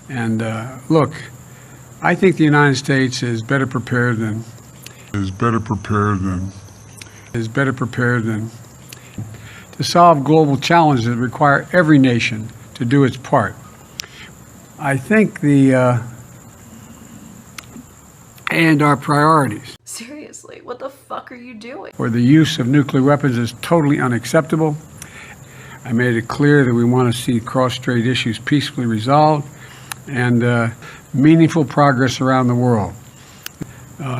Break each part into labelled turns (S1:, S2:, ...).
S1: And look, I think the United States is better prepared than to solve global challenges that require every nation to do its part. I think and our priorities.
S2: Seriously, what the fuck are you doing?
S1: Where the use of nuclear weapons is totally unacceptable. I made it clear that we want to see cross-strait issues peacefully resolved and meaningful progress around the world.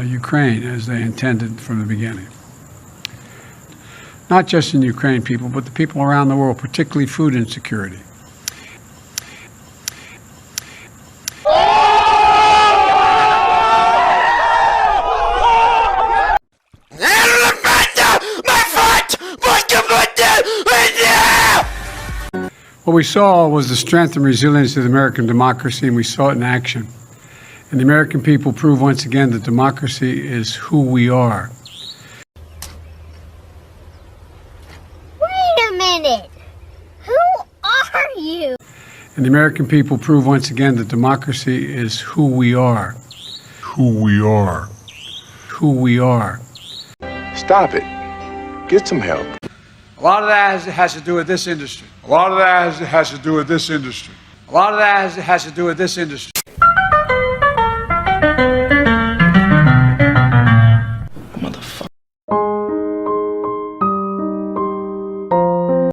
S1: Ukraine, as they intended from the beginning. Not just in Ukraine, people, but the people around the world, particularly food insecurity. What we saw was the strength and resilience of the American democracy, and we saw it in action. And the American people proved once again that democracy is who we are.
S3: Wait a minute! Who are you?
S1: And the American people proved once again that democracy is who we are. Who we are. Who we are.
S4: Stop it. Get some help.
S1: A lot of that has to do with this industry.
S4: A lot of that has to do with this industry.
S1: A lot of that has to do with this industry.